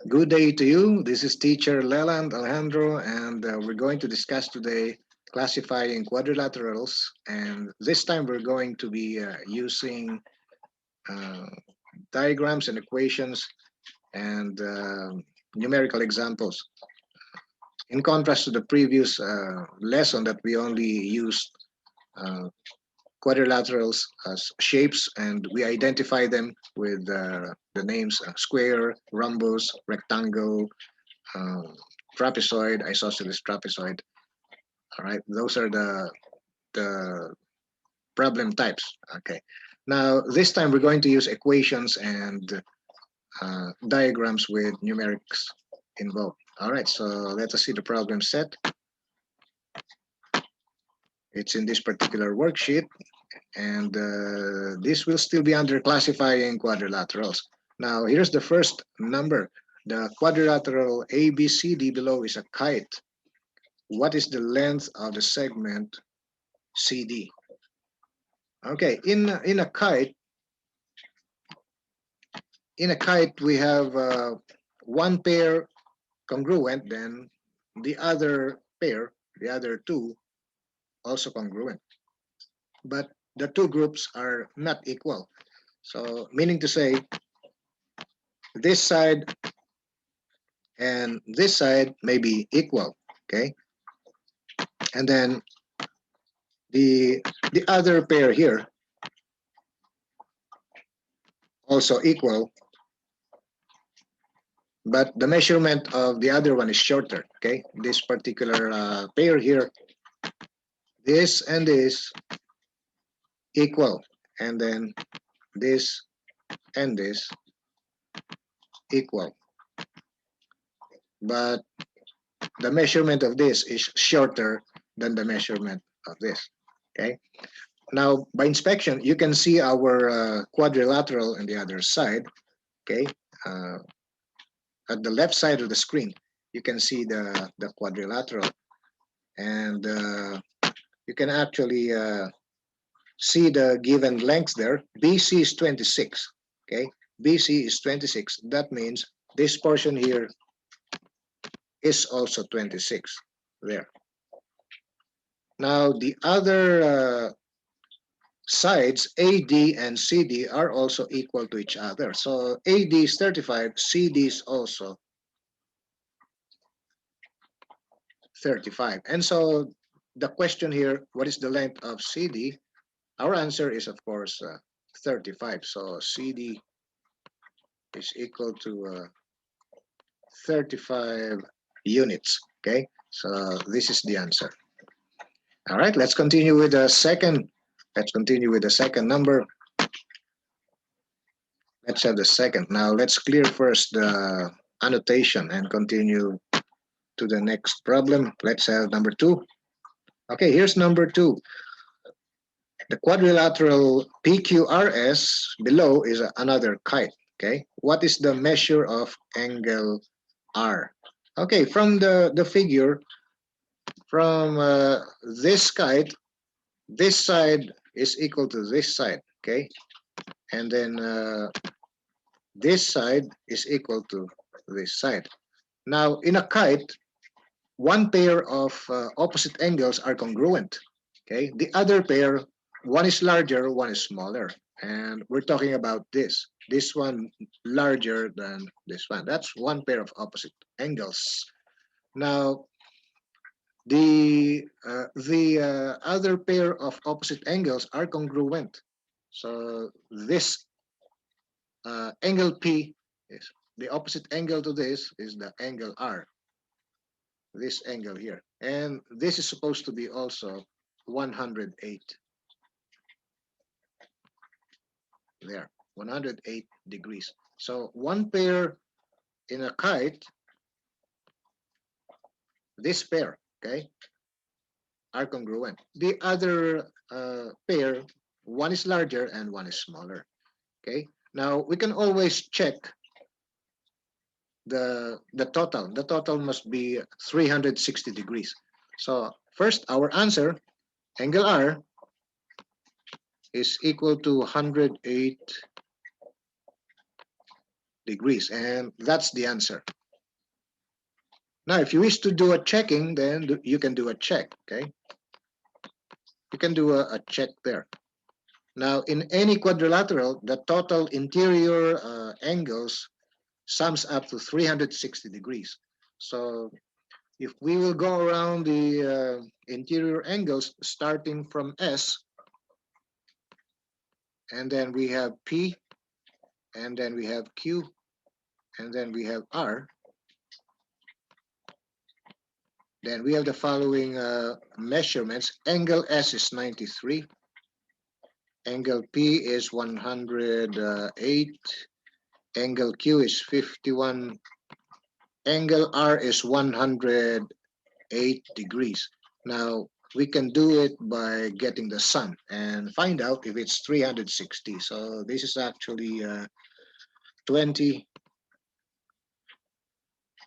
Good day to you. This is teacher LELAND Alejandro, and we're going to discuss today classifying quadrilaterals. And this time we're going to be using uh, diagrams and equations and numerical examples. In contrast to the previous lesson that we only used uh, quadrilaterals as shapes and we identify them with the names square, rhombus, rectangle, um, trapezoid, isosceles trapezoid. All right, those are the problem types. Okay, now this time we're going to use equations and diagrams with numerics involved. All right, so let us see the problem set. It's in this particular worksheet, and this will still be under classifying quadrilaterals. Now, here's the first number. The quadrilateral ABCD below is a kite. What is the length of the segment CD? Okay, in a kite we have one pair congruent, then the other pair, the other two, also congruent. But the two groups are not equal. So meaning to say, this side and this side may be equal. Okay, and then the other pair here also equal, but the measurement of the other one is shorter. Okay, this particular pair here, this and this equal, and then this and this equal, but the measurement of this is shorter than the measurement of this. Okay, now by inspection you can see our quadrilateral on the other side. Okay, uh, at the left side of the screen you can see the quadrilateral, and you can actually see the given length there. BC is 26. Okay, BC is 26. That means this portion here is also 26 there. Now the other sides AD and CD are also equal to each other. So AD is 35, CD is also 35. And so the question here, what is the length of CD? Our answer is of course 35. So CD is equal to 35 units. Okay, so this is the answer. All right, let's continue with the second. Let's continue with the second number. Let's have the second. Now let's clear first the annotation and continue to the next problem. Let's have number two. Okay, here's number two. The quadrilateral PQRS below is another kite. Okay, what is the measure of angle R? Okay, from the figure, from this kite, this side is equal to this side. Okay, and then this side is equal to this side. Now, in a kite, one pair of opposite angles are congruent. Okay, the other pair, one is larger, one is smaller, and we're talking about this. This one larger than this one. That's one pair of opposite angles. Now, the other pair of opposite angles are congruent. So this angle P is the opposite angle to this is the angle R, this angle here. And this is supposed to be also 108 there, 108 degrees. So one pair in a kite, this pair, okay, are congruent. The other pair, one is larger and one is smaller. Okay, now we can always check the total. The total must be 360 degrees. So first, our answer, angle R, is equal to 108 degrees, and that's the answer. Now, if you wish to do a checking, then you can do a check, okay? You can do a check there. Now, in any quadrilateral, the total interior angles sums up to 360 degrees. So if we will go around the interior angles starting from S, and then we have P, and then we have Q, and then we have R, then we have the following measurements. Angle S is 93, angle P is 108, angle Q is 51, angle R is 108 degrees. Now, we can do it by getting the sum and find out if it's 360. So this is actually 20,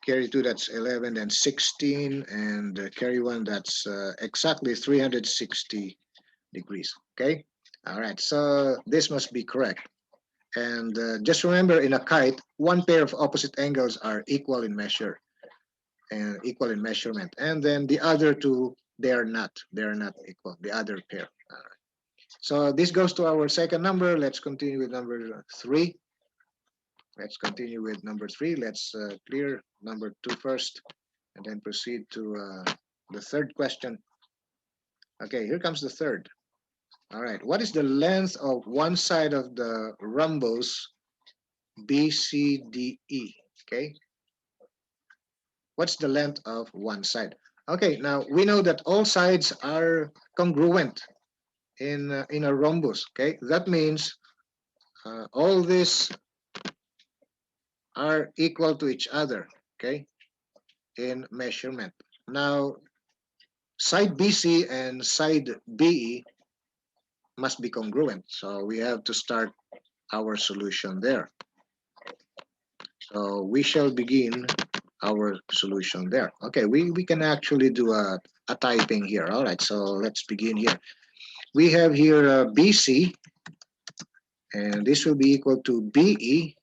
carry 2, that's 11, then 16, and carry 1, that's exactly 360 degrees, okay? All right, so this must be correct. And just remember, in a kite, one pair of opposite angles are equal in measure and equal in measurement, and then the other two, they're not equal, the other pair. All right. So this goes to our second number. Let's continue with number 3. Let's continue with number 3. Let's clear number 2 first, and then proceed to the third question. Okay, here comes the third. All right, what is the length of one side of the rhombus BCDE? Okay, what's the length of one side? Okay, now we know that all sides are congruent in a rhombus. Okay, that means all these are equal to each other. Okay, in measurement. Now, side BC and side BE must be congruent, so we have to start our solution there. So we shall begin our solution there. Okay, we can actually do a typing here. All right, so let's begin here. We have here BC, and this will be equal to BE.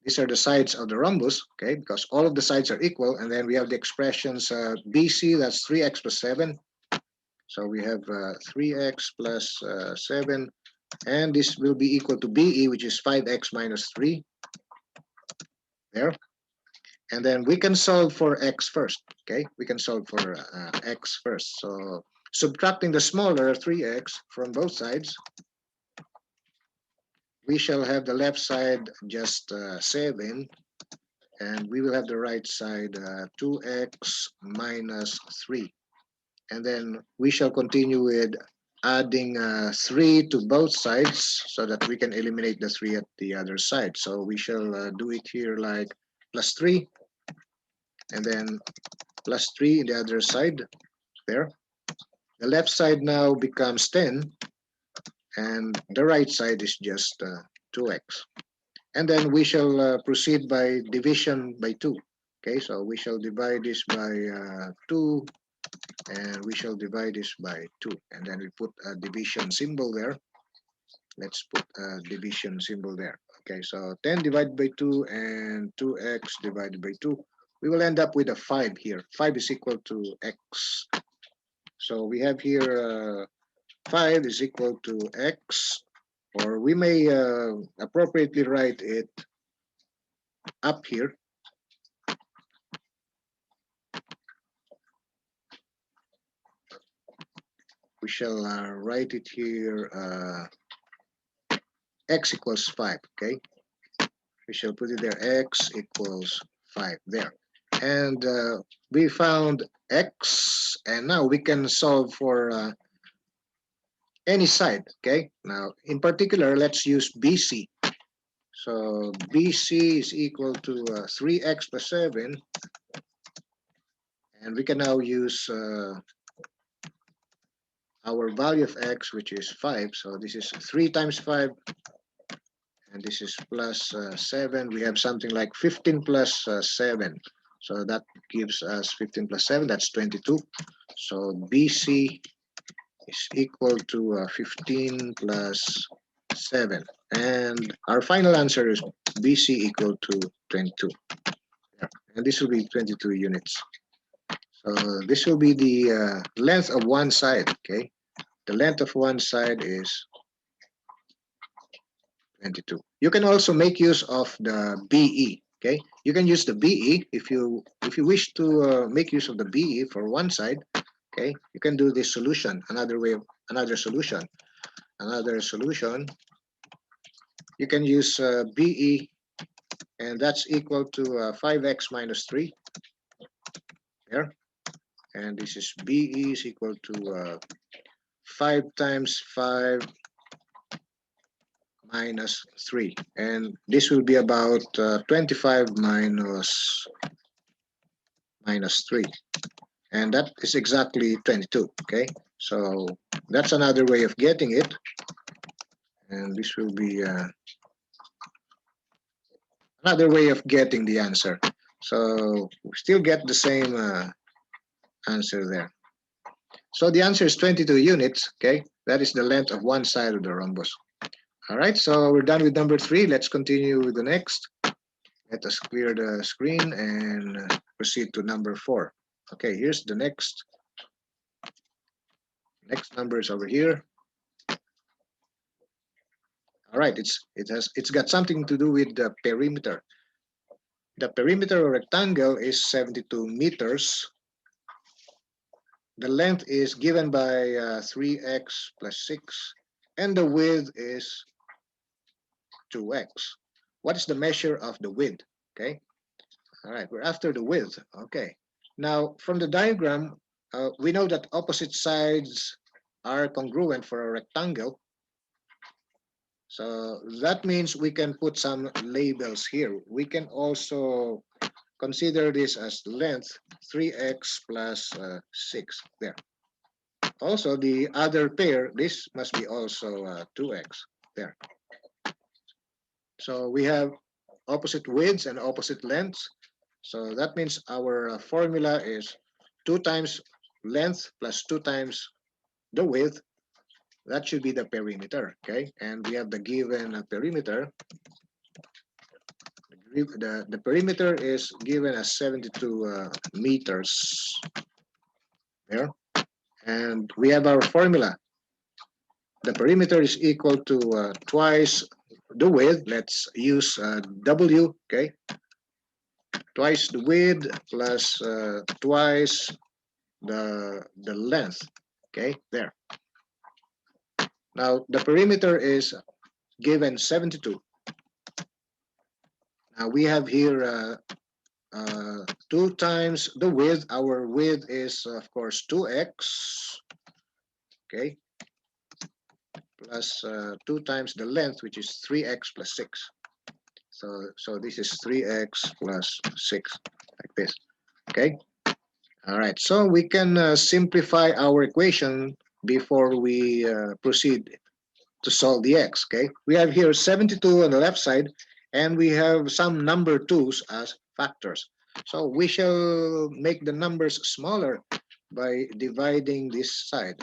These are the sides of the rhombus, okay, because all of the sides are equal. And then we have the expressions BC, that's 3x plus 7. So we have 3x plus 7. And this will be equal to BE, which is 5x minus 3. There. And then we can solve for x first, okay? We can solve for x first. So subtracting the smaller 3x from both sides, we shall have the left side just 7, and we will have the right side 2x minus 3. And then we shall continue with adding 3 to both sides so that we can eliminate the 3 at the other side. So we shall do it here like plus 3, and then plus 3 in the other side there. The left side now becomes 10, and the right side is just 2x. And then we shall proceed by division by 2. Okay, so we shall divide this by 2, and we shall divide this by 2. And then we put a division symbol there. Let's put a division symbol there. Okay, so 10 divided by 2 and 2x divided by 2. We will end up with a 5 here. 5 is equal to x. So we have here 5 is equal to x, or we may appropriately write it up here. We shall write it here x equals 5, okay? We shall put it there, x equals 5 there. And we found x, and now we can solve for any side, okay? Now, in particular, let's use BC. So BC is equal to 3x plus 7, and we can now use our value of x, which is 5. So this is 3 times 5, and this is plus 7. We have something like 15 plus 7. So that gives us 15 plus 7, that's 22. So BC is equal to 15 plus 7. And our final answer is BC equal to 22. Yeah. And this will be 22 units. So this will be the length of one side, okay? The length of one side is 22. You can also make use of the BE, okay? You can use the BE if you wish to make use of the BE for one side, okay? You can do this solution, another solution. Another solution, you can use BE, and that's equal to 5x minus 3 there. And this is BE is equal to 5 times 5 minus 3. And this will be about 25 minus 3. And that is exactly 22, okay? So that's another way of getting it. And this will be another way of getting the answer. So we still get the same answer there. So the answer is 22 units, okay? That is the length of one side of the rhombus. All right, so we're done with number 3. Let's continue with the next. Let us clear the screen and proceed to number 4. Okay, here's the next number is over here. All right, it's got something to do with the perimeter. The perimeter of a rectangle is 72 meters. The length is given by 3x plus 6, and the width is 2x. What is the measure of the width? Okay. All right, we're after the width. Okay. Now, from the diagram, we know that opposite sides are congruent for a rectangle. So that means we can put some labels here. We can also consider this as length 3x plus 6 there. Also, the other pair, this must be also 2x there. So we have opposite widths and opposite lengths. So that means our formula is 2 times length plus 2 times the width. That should be the perimeter, okay? And we have the given perimeter. The perimeter is given as 72 meters there. And we have our formula. The perimeter is equal to twice the width. Let's use W, okay? Twice the width plus twice the length, okay? There. Now, the perimeter is given 72. Now, we have here 2 times the width. Our width is, of course, 2x, okay? Plus 2 times the length, which is 3x plus 6. So this is 3x plus 6, like this, okay? All right, so we can simplify our equation before we proceed to solve the x, okay? We have here 72 on the left side, and we have some number 2's as factors. So we shall make the numbers smaller by dividing this side.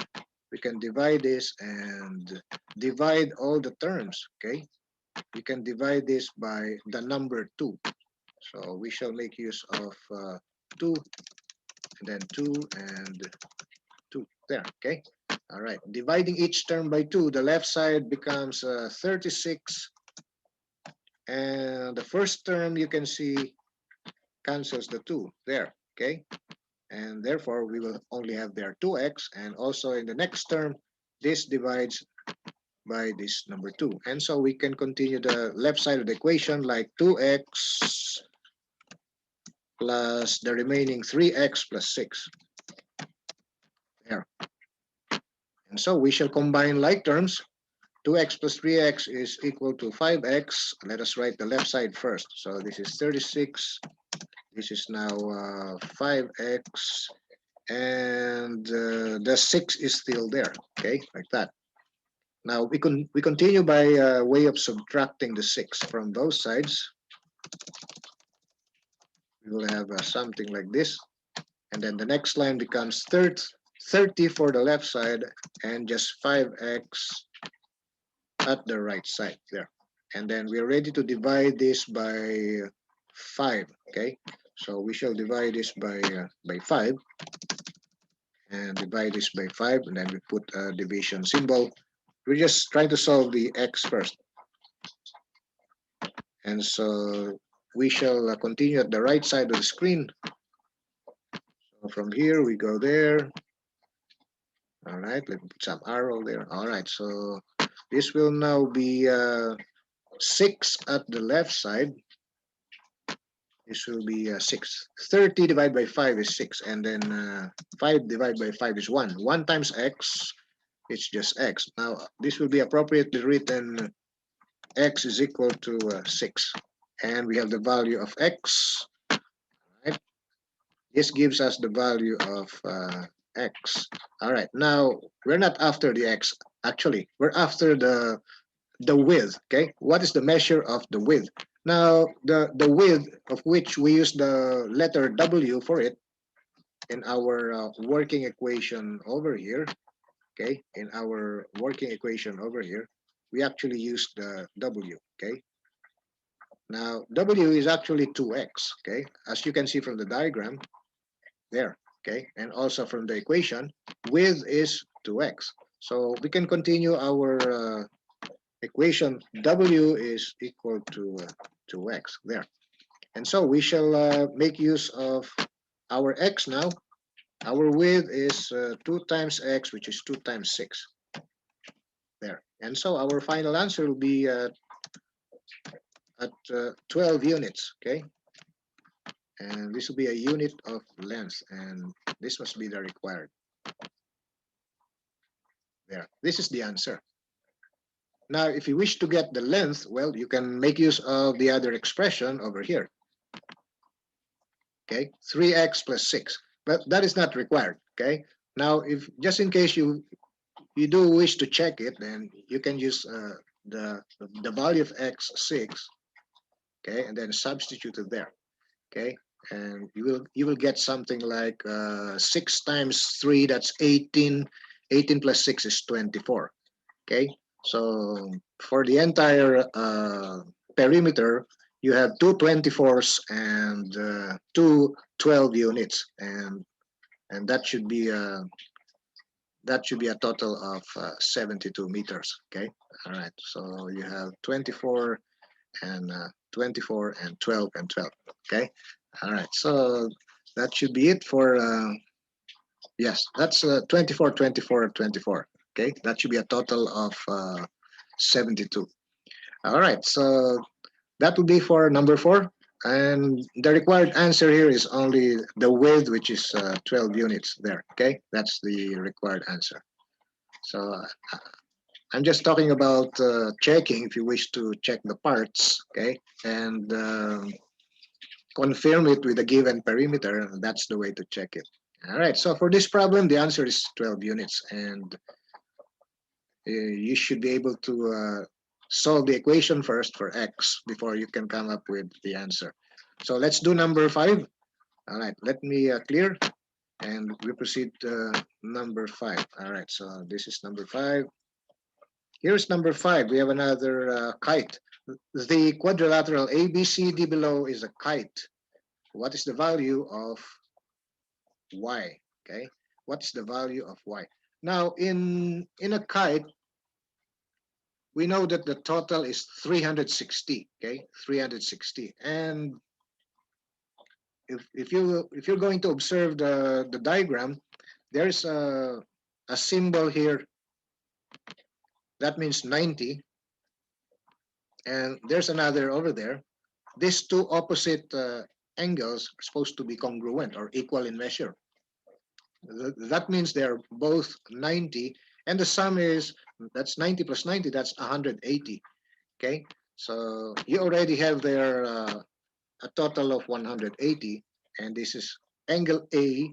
We can divide this and divide all the terms, okay? We can divide this by the number 2. So we shall make use of 2, and then 2, and 2 there, okay? All right, dividing each term by 2, the left side becomes 36, and the first term you can see cancels the 2 there, okay? And therefore we will only have there 2x, and also in the next term this divides by this number 2, and so we can continue the left side of the equation like 2x plus the remaining 3x plus 6 there. And so we shall combine like terms. 2x plus 3x is equal to 5x. Let us write the left side first. So this is 36. This is now 5x. And the 6 is still there. Okay, like that. Now we continue by way of subtracting the 6 from both sides. We will have something like this. And then the next line becomes 30 for the left side and just 5x at the right side there. And then we're ready to divide this by 5. Okay, so we shall divide this by 5 and divide this by 5, and then we put a division symbol. We're just trying to solve the x first. And so we shall continue at the right side of the screen. So from here we go there. All right, let me put some arrow there. All right, so this will now be 6 at the left side. This will be 6. 30 divided by 5 is 6. And then 5 divided by 5 is 1. 1 times x, it's just x. Now, this will be appropriately written x is equal to 6. And we have the value of x. Right? This gives us the value of x. All right. Now, we're not after the x. Actually, we're after the width. Okay, what is the measure of the width? Now the width of which we use the letter W for it in our working equation over here. Okay, in our working equation over here, we actually use the W. Okay, now W is actually 2x. Okay, as you can see from the diagram there. Okay, and also from the equation, width is 2x. So we can continue our equation. W is equal to 2x there. And so we shall make use of our x now. Our width is 2 times x, which is 2 times 6 there. And so our final answer will be at 12 units, okay? And this will be a unit of length, and this must be the required. There, this is the answer. Now, if you wish to get the length, well, you can make use of the other expression over here. Okay, 3x plus 6, but that is not required. Okay, now if just in case you do wish to check it, then you can use the value of x6, okay, and then substitute it there. Okay, and you will get something like 6 times 3, that's 18. 18 plus 6 is 24. Okay, so for the entire perimeter, you have two 24s and two 12 units, and that should be a total of 72 meters. Okay, all right. So you have 24 and 24 and 12 and 12. Okay, all right. So that should be it for yes. That's 24, 24, 24. Okay, that should be a total of 72. All right. So that would be for number 4. And the required answer here is only the width, which is 12 units there. Okay, that's the required answer. So I'm just talking about checking if you wish to check the parts, okay, and confirm it with a given perimeter. That's the way to check it. All right, so for this problem, the answer is 12 units, and you should be able to solve the equation first for x before you can come up with the answer. So let's do number 5. All right, let me clear, and we proceed to number 5. All right, so this is number 5. Here's number 5. We have another kite. The quadrilateral ABCD below is a kite. What is the value of y? Okay, what's the value of y? Now, in a kite, we know that the total is 360. Okay, 360. And if you're going to observe the diagram, there's a symbol here that means 90, and there's another over there. These two opposite angles are supposed to be congruent or equal in measure. That means they're both 90, and the sum is, that's 90 plus 90, that's 180. Okay, so you already have there a total of 180, and this is angle A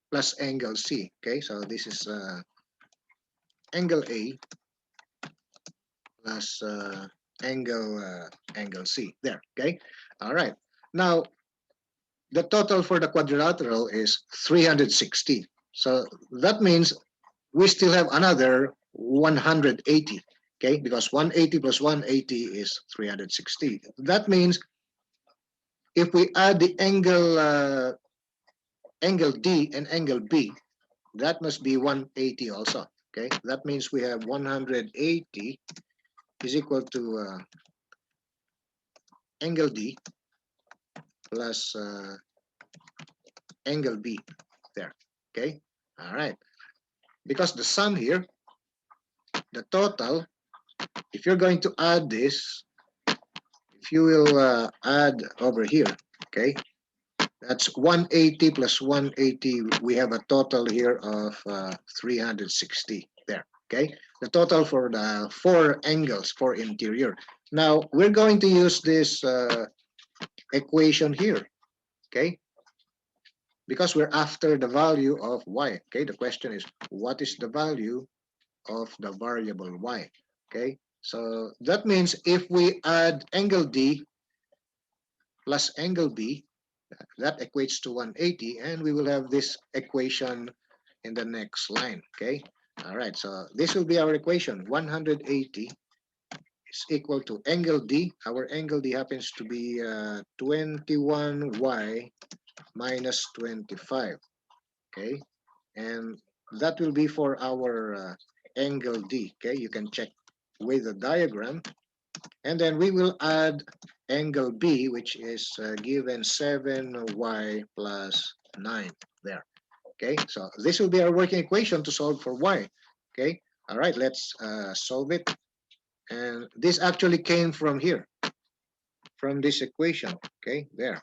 plus angle C. Okay, so this is angle A plus angle C there. Okay, all right. Now the total for the quadrilateral is 360. So that means we still have another 180. okay? Because 180 plus 180 is 360. That means if we add the angle D and angle B, that must be 180 also, okay? That means we have 180 is equal to angle D plus angle B there, okay? All right, because the sum here, the total, if you're going to add this, if you will add over here, okay, that's 180 plus 180. We have a total here of 360 there, okay? The total for the four angles for interior. Now, we're going to use this equation here, okay? Because we're after the value of y, okay? The question is, what is the value of the variable y, okay? So that means if we add angle D plus angle B, that equates to 180, and we will have this equation in the next line, okay? All right, so this will be our equation. 180 is equal to angle D. Our angle D happens to be 21y minus 25, okay? And that will be for our angle D, okay? You can check with the diagram. And then we will add angle B, which is given 7y plus 9 there. Okay, so this will be our working equation to solve for y. Okay, all right, let's solve it. And this actually came from here, from this equation. Okay, there.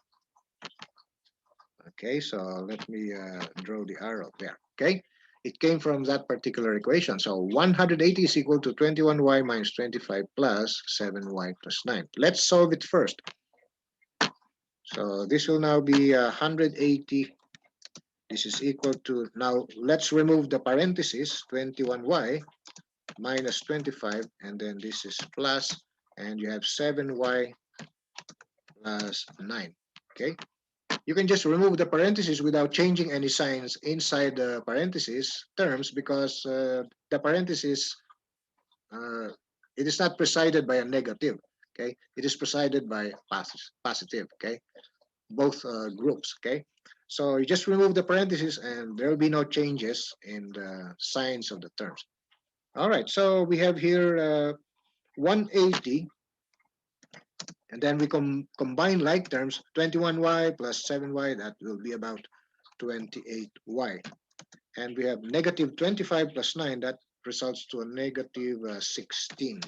Okay, so let me draw the arrow there. Okay, it came from that particular equation. So 180 is equal to 21y minus 25 plus 7y plus 9. Let's solve it first. So this will now be 180. This is equal to, now let's remove the parentheses, 21y minus 25, and then this is plus, and you have 7y plus 9. Okay, you can just remove the parentheses without changing any signs inside the parentheses terms, because the parentheses, uh, it is not presided by a negative, okay? It is presided by positive, okay? Both groups, okay? So you just remove the parentheses and there will be no changes in the signs of the terms. All right, so we have here 180, and then we combine like terms, 21y plus 7y, that will be about 28y. And we have negative 25 plus 9, that results to a negative 16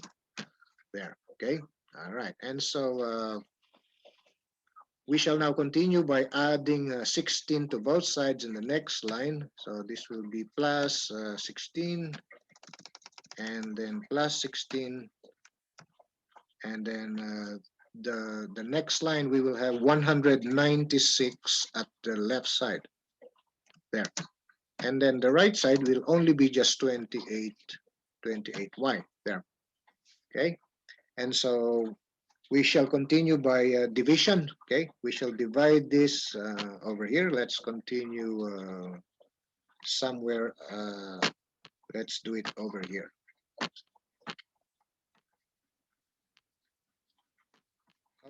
there, okay? All right, and so we shall now continue by adding 16 to both sides in the next line. So this will be plus 16, and then plus 16, and then the next line we will have 196 at the left side there. And then the right side will only be just 28y there, okay? And so we shall continue by division, okay? We shall divide this over here. Let's continue somewhere. Let's do it over here.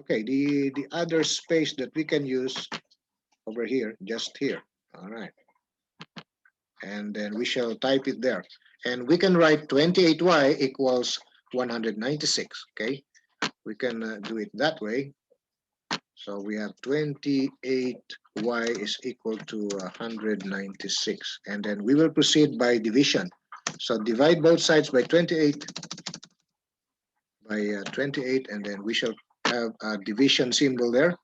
Okay, the other space that we can use over here, just here. All right. And then we shall type it there. And we can write 28y equals 196, okay? We can do it that way. So we have 28y is equal to 196. And then we will proceed by division. So divide both sides by 28, and then we shall have a division symbol there.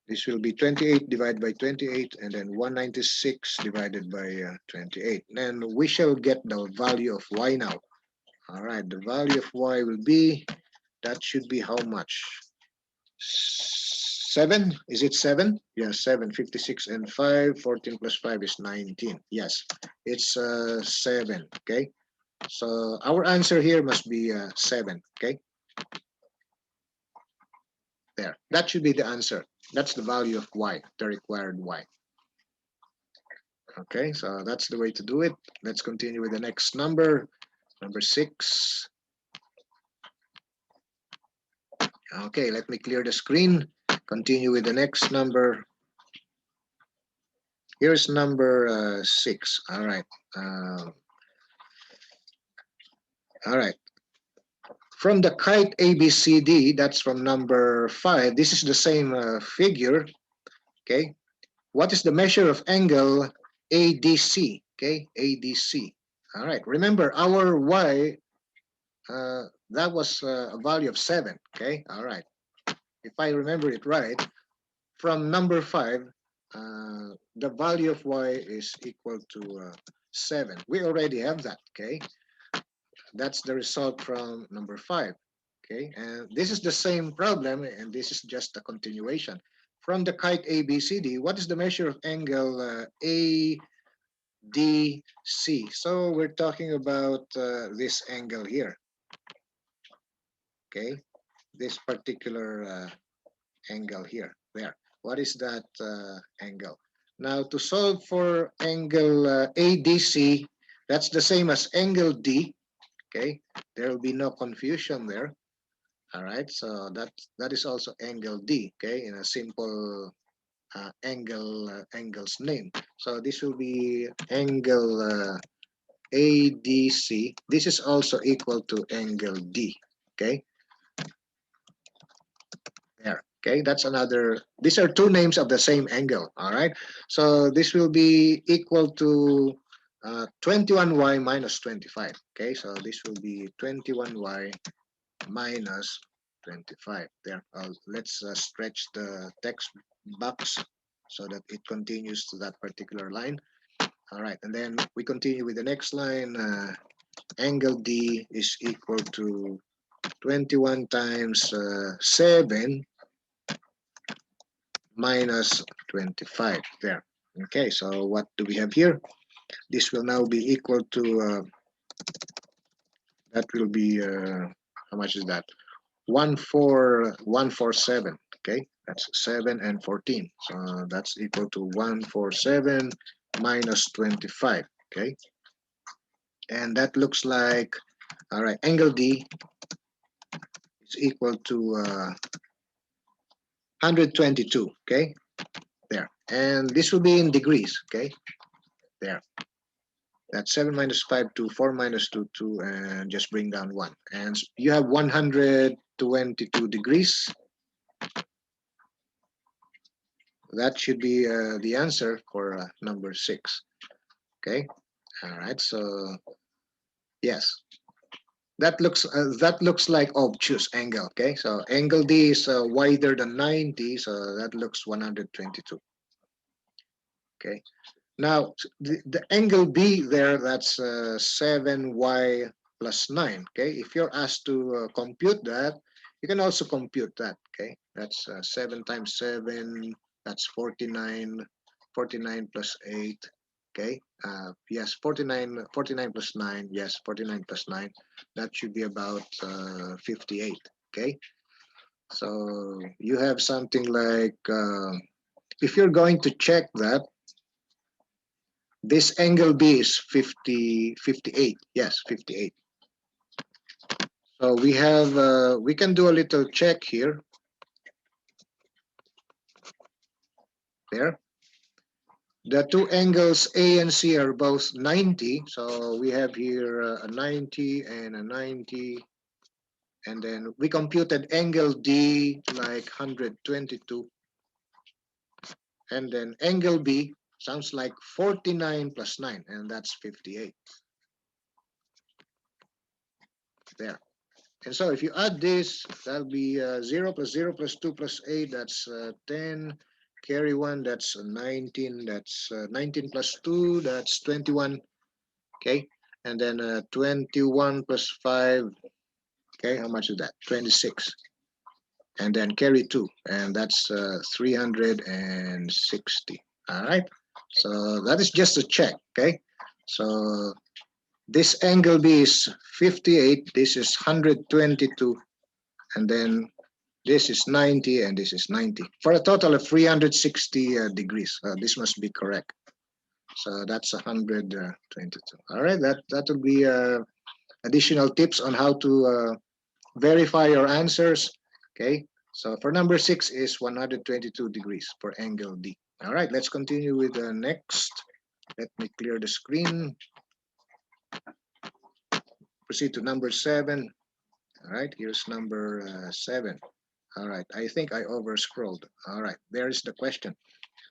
This will be 28 divided by 28, and then 196 divided by 28. And we shall get the value of y now. All right, the value of y will be, that should be how much? 7? Is it 7? Yes, 7. 56 and 5. 14 plus 5 is 19. Yes, it's 7. Okay, so our answer here must be 7. Okay, there. That should be the answer. That's the value of y, the required y. Okay, so that's the way to do it. Let's continue with the next number. Number 6. Okay, let me clear the screen. Continue with the next number. Here's number 6. All right. All right. From the kite ABCD, that's from number 5. This is the same figure. Okay. What is the measure of angle ADC? Okay, ADC. All right. Remember our y, that was a value of 7. Okay. All right. If I remember it right, from number 5, the value of y is equal to 7. We already have that. Okay. That's the result from number 5. Okay, and this is the same problem, and this is just a continuation. From the kite ABCD, what is the measure of angle ADC? So we're talking about this angle here. Okay, this particular angle here. There. What is that angle? Now, to solve for angle ADC, that's the same as angle D. Okay, there will be no confusion there. All right, so that is also angle D. Okay, in a simple angle's name. So this will be angle ADC. This is also equal to angle D. Okay, there. Okay, that's another. These are two names of the same angle. All right, so this will be equal to 21y minus 25. Okay, so this will be 21y minus 25. There. Let's stretch the text box so that it continues to that particular line. All right, and then we continue with the next line. Angle D is equal to 21 times 7 minus 25. There. Okay, so what do we have here? This will now be equal to, that will be, how much is that? 147. Okay, that's 7 and 14. So that's equal to 147 minus 25. Okay, and that looks like, all right, angle D is equal to 122. Okay, there, and this will be in degrees. Okay, there. That's 7 minus 5 to 4 minus 2, 2, and just bring down 1. And you have 122 degrees. That should be the answer for number 6. Okay. All right. So yes, that looks like obtuse angle. Okay. So angle D is wider than 90, so that looks 122. Okay. Now the angle B there, that's 7y plus 9. Okay. If you're asked to compute that, you can also compute that. Okay. That's 7 times 7. That's 49. 49 plus 8. Okay. Yes, 49 plus 9. Yes, 49 plus 9. That should be about 58. Okay. So you have something like, if you're going to check that, this angle B is 58. Yes, 58. So we have, we can do a little check here. There. The two angles A and C are both 90. So we have here a 90 and a 90. And then we computed angle D like 122. And then angle B sounds like 49 plus 9, and that's 58. There. And so if you add this, that'll be 0 plus 0 plus 2 plus 8, that's 10. Carry 1, that's 19. That's 19 plus 2, that's 21. Okay. And then 21 plus 5. Okay. How much is that? 26. And then carry 2, and that's 360. All right. So that is just a check. Okay. So this angle B is 58. This is 122. And then this is 90, and this is 90, for a total of 360 degrees. This must be correct. So that's 122. All right, that will be additional tips on how to verify your answers. Okay, so for number 6 is 122 degrees for angle D. All right, let's continue with the next. Let me clear the screen. Proceed to number 7. All right, here's number 7. All right, I think I over scrolled. All right, there's the question.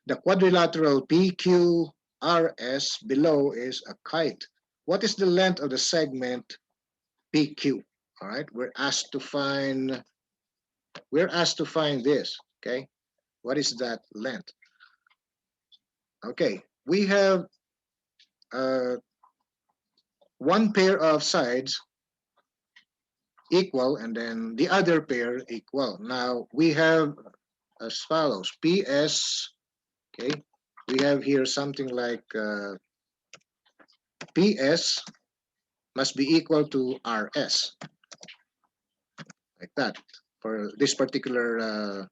The quadrilateral PQRS below is a kite. What is the length of the segment PQ? All right, we're asked to find this. Okay, what is that length? Okay, we have uh, one pair of sides equal and then the other pair equal. Now we have as follows: PS. Okay, we have here something like PS must be equal to RS, like that. For this particular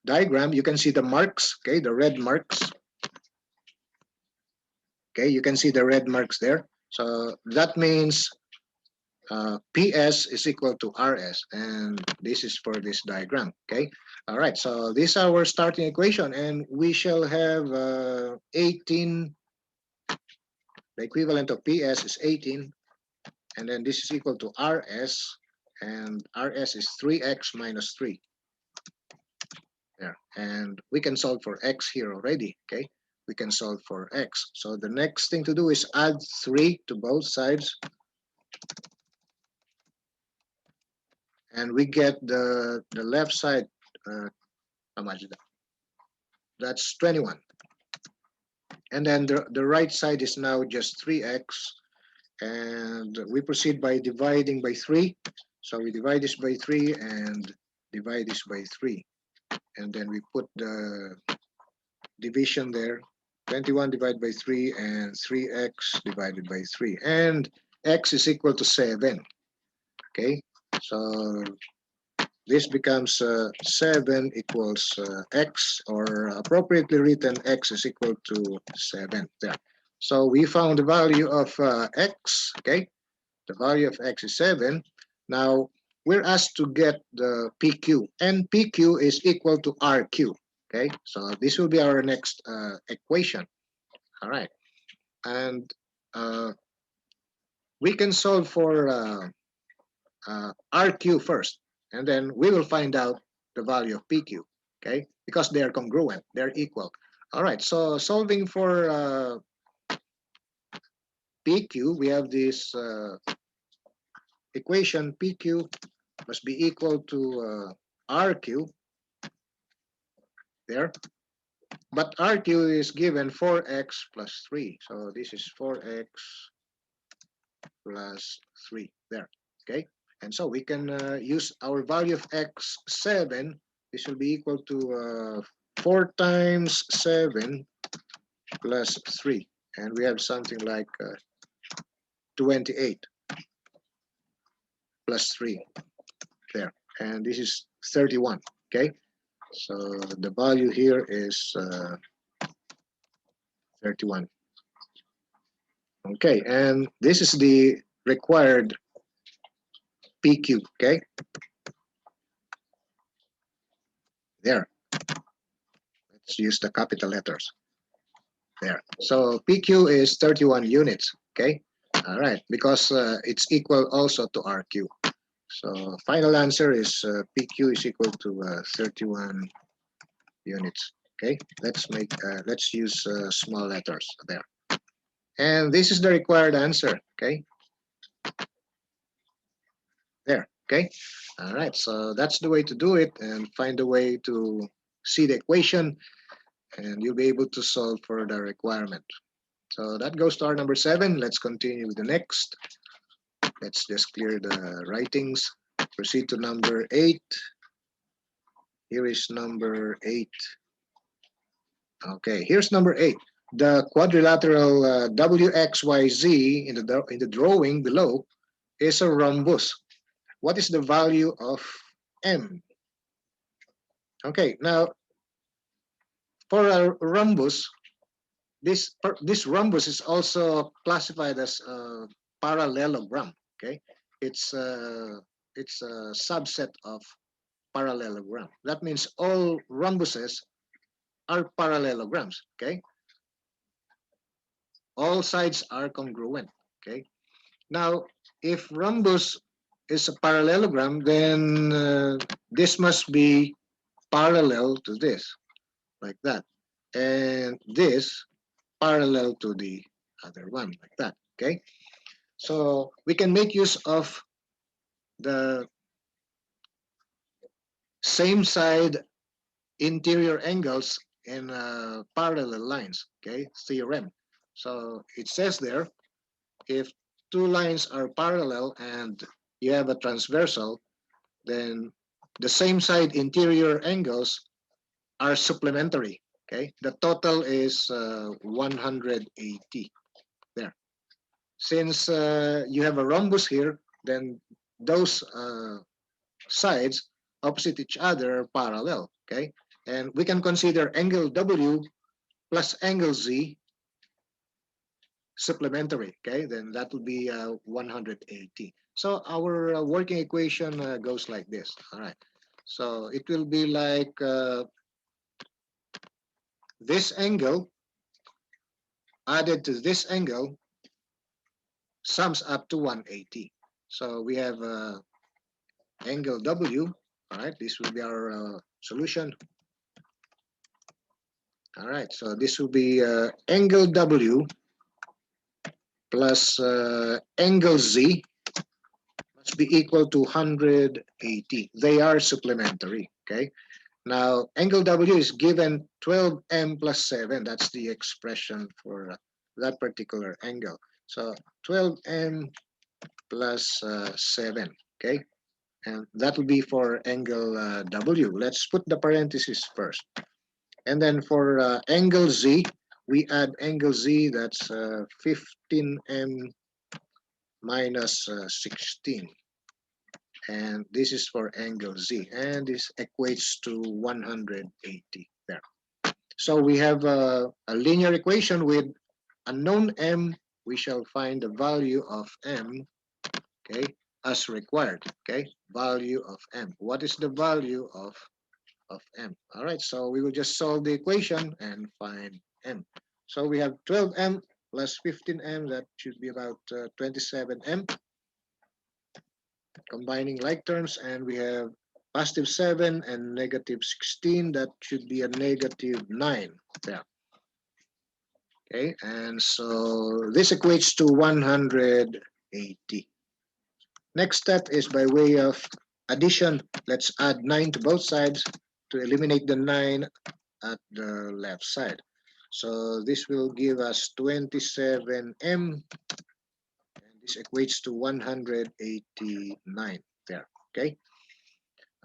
diagram, you can see the marks. Okay, the red marks. Okay, you can see the red marks there. So that means PS is equal to RS, and this is for this diagram. Okay, all right. So this is our starting equation, and we shall have 18. The equivalent of PS is 18, and then this is equal to RS, and RS is 3x minus 3. There, and we can solve for x here already. Okay, we can solve for x. So the next thing to do is add 3 to both sides, and we get the left side. How much is that? That's 21. And then the right side is now just 3x, and we proceed by dividing by 3. So we divide this by 3 and divide this by 3, and then we put the division there. 21 divided by 3 and 3x divided by 3, and x is equal to 7. Okay, so this becomes 7 equals x, or appropriately written, x is equal to 7 there. So we found the value of x. Okay, the value of x is 7. Now we're asked to get the PQ, and PQ is equal to RQ. Okay, so this will be our next equation. All right, and uh, we can solve for RQ first, and then we will find out the value of PQ. Okay, because they are congruent, they're equal. All right, so solving for PQ, we have this equation: PQ must be equal to RQ there. But RQ is given 4x plus 3. So this is 4x plus 3 there. Okay. And so we can use our value of x, 7. This will be equal to 4 times 7 plus 3. And we have something like 28 plus 3 there. And this is 31. Okay. So the value here is 31. Okay, and this is the required PQ. Okay, there. Let's use the capital letters. There. So PQ is 31 units. Okay, all right, because it's equal also to RQ. So final answer is PQ is equal to 31 units. Okay, let's use small letters there. And this is the required answer. Okay, there. Okay, all right. So that's the way to do it, and find a way to see the equation, and you'll be able to solve for the requirement. So that goes to our number 7. Let's continue with the next. Let's just clear the writings. Proceed to number 8. Here is number 8. Okay, here's number 8. The quadrilateral WXYZ in the drawing below is a rhombus. What is the value of M? Okay, now for a rhombus, this rhombus is also classified as a parallelogram. Okay, it's a, it's a subset of parallelogram. That means all rhombuses are parallelograms. Okay, all sides are congruent. Okay, now if rhombus is a parallelogram, then this must be parallel to this, like that, and this parallel to the other one, like that. Okay, so we can make use of the same side interior angles in parallel lines. Okay, theorem. So it says there, if two lines are parallel and you have a transversal, then the same side interior angles are supplementary. Okay, the total is 180 there. Since you have a rhombus here, then those sides opposite each other are parallel. Okay, and we can consider angle W plus angle Z supplementary. Okay, then that will be 180. So our working equation goes like this. All right. So it will be like this angle added to this angle sums up to 180. So we have angle W. All right, this will be our solution. All right, so this will be angle W plus angle Z must be equal to 180. They are supplementary. Okay. Now, angle W is given 12m plus 7. That's the expression for that particular angle. So 12m plus 7. Okay. And that will be for angle W. Let's put the parentheses first. And then for angle Z, we add angle Z, that's 15m minus 16. And this is for angle Z. And this equates to 180 there. So we have a linear equation with unknown m. We shall find the value of m, okay, as required. Okay, value of m. What is the value of m? All right, so we will just solve the equation and find m. So we have 12m plus 15m. That should be about 27m. Combining like terms, and we have positive 7 and negative 16. That should be a negative 9 there. Okay, and so this equates to 180. Next step is by way of addition. Let's add 9 to both sides to eliminate the 9 at the left side. So this will give us 27m, and this equates to 189 there. Okay,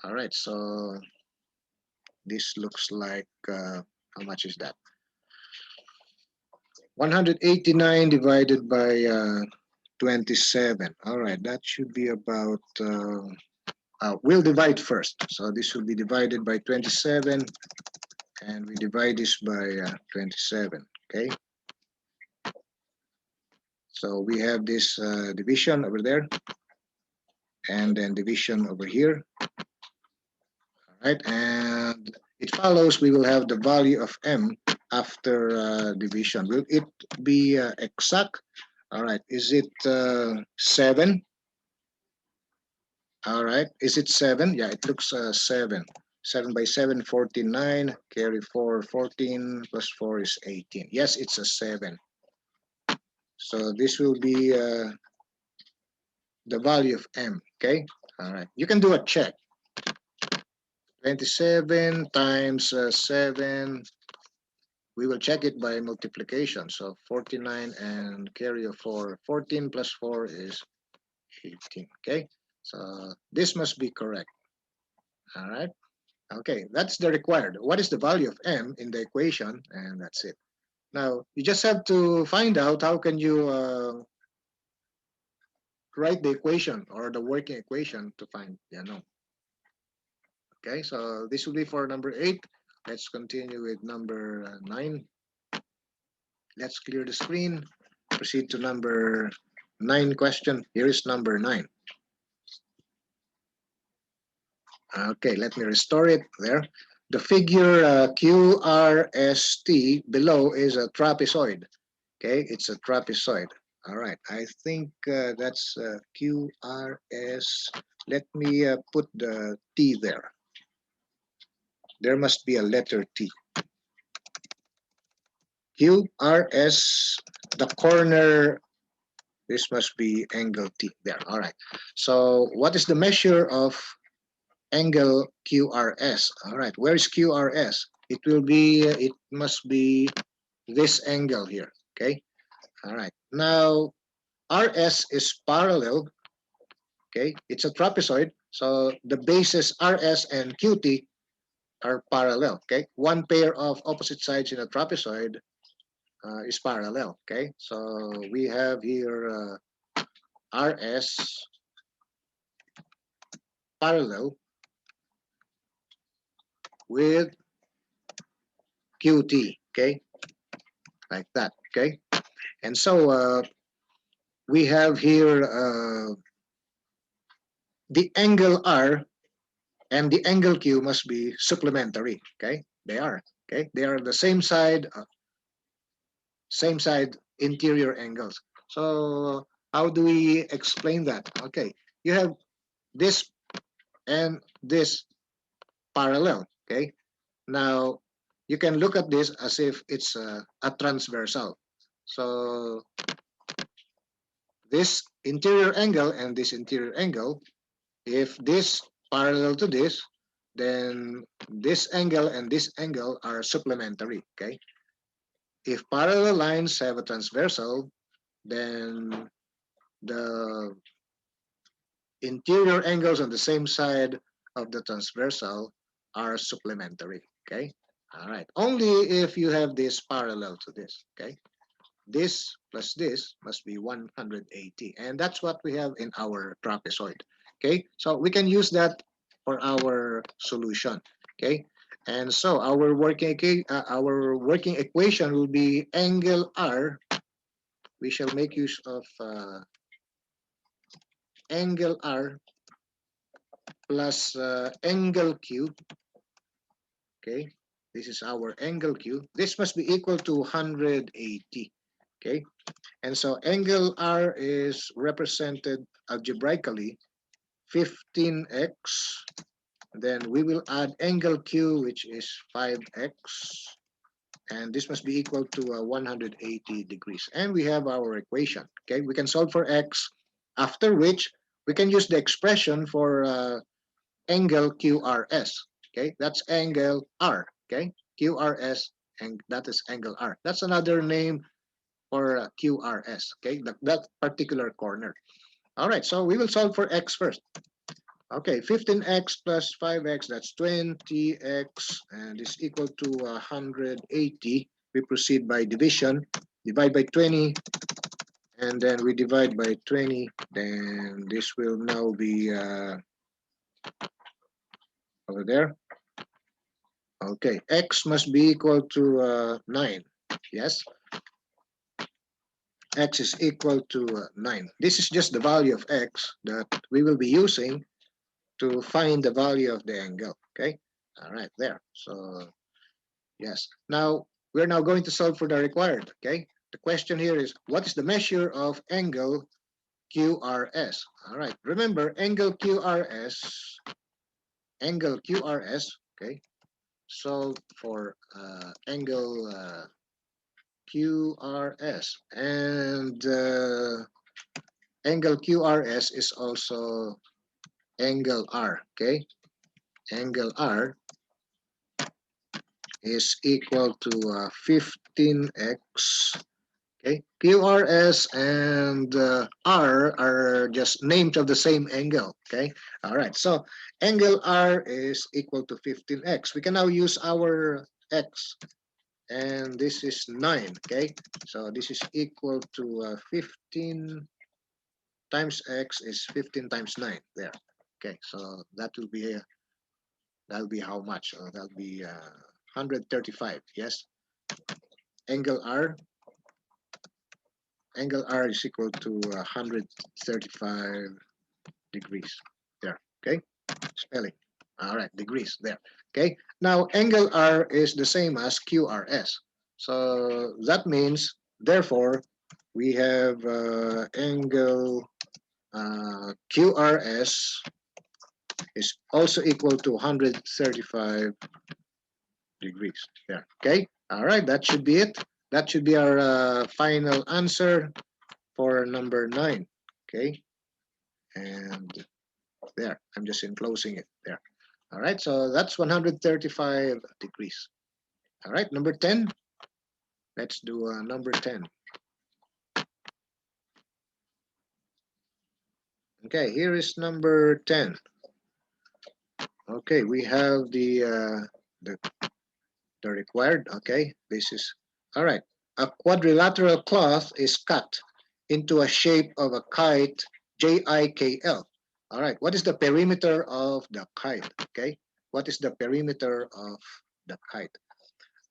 all right, so this looks like how much is that? 189 divided by 27. All right, that should be about, we'll divide first. So this will be divided by 27, and we divide this by 27, okay? So we have this division over there, and then division over here, all right? And it follows we will have the value of m after division. Will it be exact? All right, is it 7? All right. Is it 7? Yeah, it looks 7. 7 by 7, 49. Carry 4, 14. Plus 4 is 18. Yes, it's a 7. So this will be the value of m. Okay. All right. You can do a check. 27 times 7. We will check it by multiplication. So 49 and carry a 4. 14 plus 4 is 18. Okay. So this must be correct. All right. Okay, that's the required. What is the value of m in the equation? And that's it. Now, you just have to find out how can you write the equation or the working equation to find the unknown. Okay, so this will be for number 8. Let's continue with number 9. Let's clear the screen. Proceed to number 9 question. Here is number 9. Okay, let me restore it there. The figure QRST below is a trapezoid. Okay, it's a trapezoid. All right, I think that's QRS. Let me put the T there. There must be a letter T. QRS, the corner, this must be angle T there. All right. So what is the measure of angle QRS? All right. Where is QRS? It must be this angle here. Okay. All right. Now, RS is parallel. Okay. It's a trapezoid. So the bases RS and QT are parallel. Okay. One pair of opposite sides in a trapezoid is parallel. Okay. So we have here RS parallel with QT. Okay. Like that. Okay. And so we have here the angle R and the angle Q must be supplementary. Okay, they are. Okay, they are the same side interior angles. So how do we explain that? Okay, you have this and this parallel. Okay, now you can look at this as if it's a transversal. So this interior angle and this interior angle, if this parallel to this, then this angle and this angle are supplementary. Okay, if parallel lines have a transversal, then the interior angles on the same side of the transversal are supplementary. Okay, all right, only if you have this parallel to this. Okay, this plus this must be 180, and that's what we have in our trapezoid. Okay, so we can use that for our solution. Okay, and so our working equation will be angle R. We shall make use of angle R plus angle Q. Okay, this is our angle Q. This must be equal to 180. Okay, and so angle R is represented algebraically 15x. Then we will add angle Q, which is 5x. And this must be equal to 180 degrees. And we have our equation. Okay, we can solve for x, after which we can use the expression for angle QRS. Okay, that's angle R. Okay, QRS, and that is angle R. That's another name for QRS. Okay, that particular corner. All right, so we will solve for x first. Okay, 15x plus 5x, that's 20x, and is equal to 180. We proceed by division. Divide by 20, and then we divide by 20. Then this will now be over there. Okay, x must be equal to 9. Yes, x is equal to 9. This is just the value of x that we will be using to find the value of the angle. Okay, all right, there. So yes, now we're now going to solve for the required. Okay, the question here is, what is the measure of angle QRS? All right, remember angle QRS, okay, solve for angle QRS, and angle QRS is also angle R. Okay, angle R is equal to 15x. Okay, QRS and R are just names of the same angle. Okay, all right. So angle R is equal to 15x. We can now use our x, and this is 9. Okay, so this is equal to 15 times x is 15 times 9. There. Okay, so that'll be how much? That'll be 135. Yes, angle R is equal to 135 degrees. There. Okay, spelling. All right, degrees there. Okay. Now angle R is the same as QRS. So that means, therefore, we have angle QRS is also equal to 135 degrees there. Okay. All right, that should be it. That should be our final answer for number 9. Okay. And there, I'm just enclosing it there. All right, so that's 135 degrees. All right, number 10. Let's do number 10. Okay, here is number 10. Okay, we have the, the required. Okay, this is, all right. A quadrilateral cloth is cut into a shape of a kite, JIKL. All right, what is the perimeter of the kite? Okay, what is the perimeter of the kite?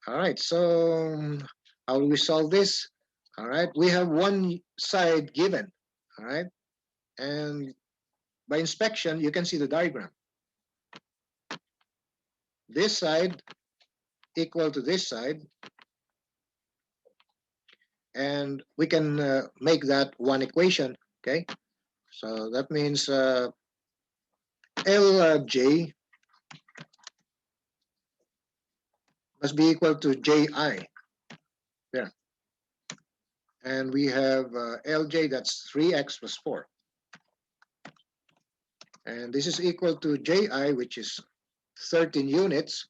All right, so how do we solve this? All right, we have one side given. All right, and by inspection, you can see the diagram. This side equal to this side, and we can make that one equation. Okay, so that means LJ must be equal to JI there, and we have LJ, that's 3x plus 4, and this is equal to JI, which is 13 units,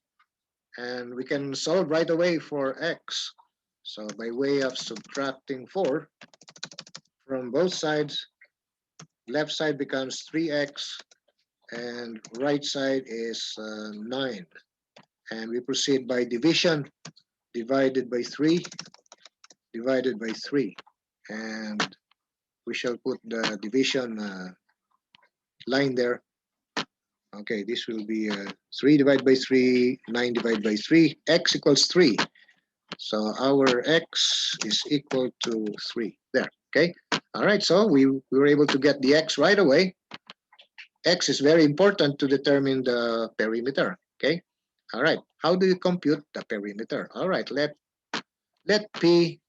and we can solve right away for x. So by way of subtracting 4 from both sides, left side becomes 3x and right side is 9. And we proceed by division, divided by 3, divided by 3. And we shall put the division line there. Okay, this will be 3 divided by 3, 9 divided by 3, x equals 3. So our x is equal to 3 there. Okay. All right. So we were able to get the x right away. X is very important to determine the perimeter. Okay. All right. How do you compute the perimeter? All right. Let P,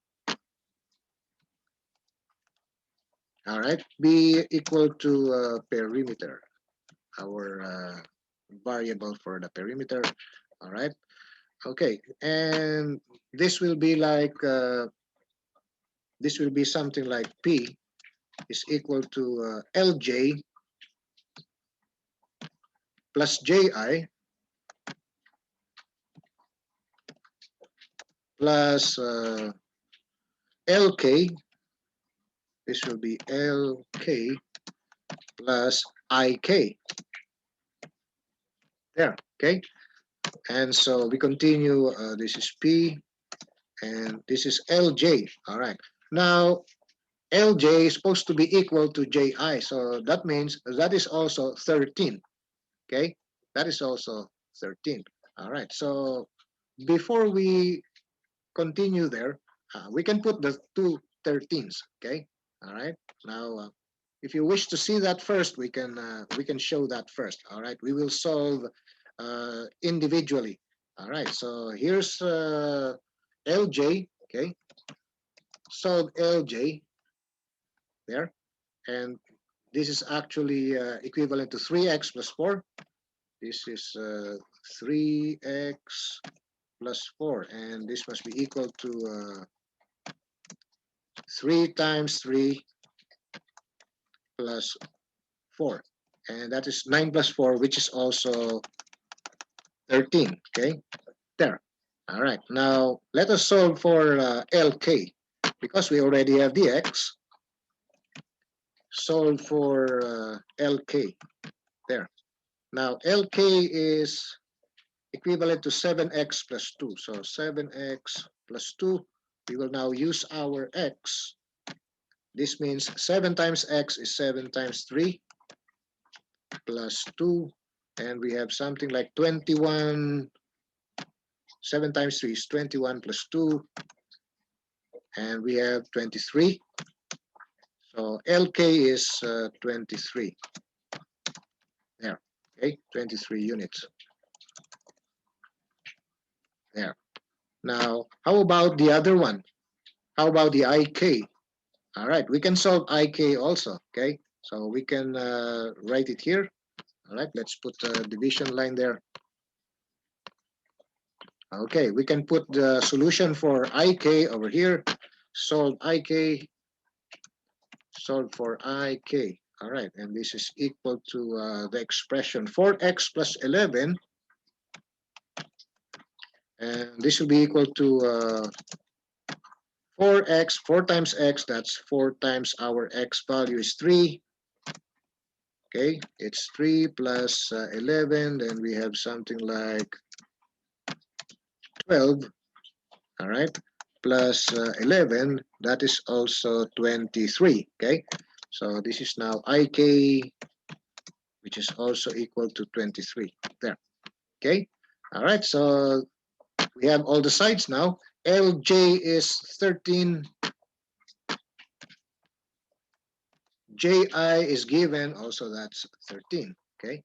all right, be equal to perimeter, our variable for the perimeter. All right. Okay. And this will be like this will be something like P is equal to LJ plus JI plus LK. This will be LK plus IK. There, okay? And so we continue. This is P and this is LJ. All right. Now, LJ is supposed to be equal to JI. So that means that is also 13. Okay? That is also 13. All right. So before we continue there, we can put the two 13s. Okay. All right. Now, if you wish to see that first, we can show that first. All right. We will solve individually. All right. So here's LJ. Okay. Solve LJ there, and this is actually equivalent to 3x plus 4. This is 3x plus 4, and this must be equal to 3 times 3 plus 4. And that is 9 plus 4, which is also 13. Okay, there. All right. Now, let us solve for LK. Because we already have the x, solve for LK. There. Now, LK is equivalent to 7x plus 2. So 7x plus 2. We will now use our x. This means 7 times x is 7 times 3 plus 2. And we have something like 21. 7 times 3 is 21 plus 2. And we have 23. So LK is 23. There. Okay, 23 units. There. Now, how about the other one? How about the IK? All right, we can solve IK also, okay? So we can write it here. All right, let's put a division line there. Okay, we can put the solution for IK over here. Solve IK, solve for IK. All right, and this is equal to the expression 4x plus 11. And this will be equal to 4x, 4 times x, that's 4 times our x value is 3. Okay, it's 3 plus 11, then we have something like 12, all right, plus 11, that is also 23, okay? So this is now IK, which is also equal to 23, there, okay? All right, so we have all the sides now. LJ is 13, JI is given, also that's 13, okay?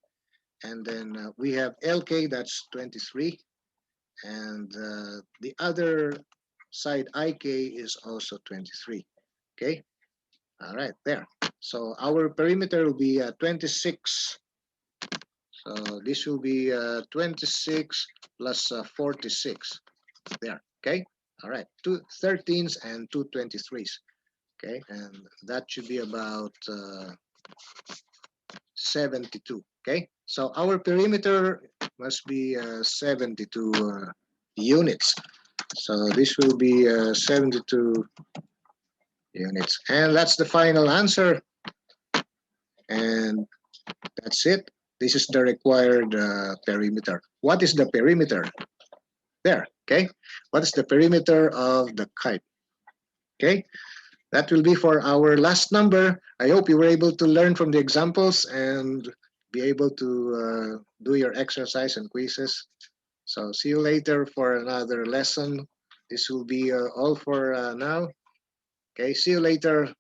And then we have LK, that's 23. And the other side IK is also 23, okay? All right, there. So our perimeter will be 26. So this will be 26 plus 46, there, okay? All right, two 13s and two 23s, okay? And that should be about 72, okay? So our perimeter must be 72 units. So this will be 72 units. And that's the final answer. And that's it. This is the required perimeter. What is the perimeter? There, okay? What is the perimeter of the kite? Okay, that will be for our last number. I hope you were able to learn from the examples and be able to do your exercise and quizzes. So see you later for another lesson. This will be all for now. Okay, see you later.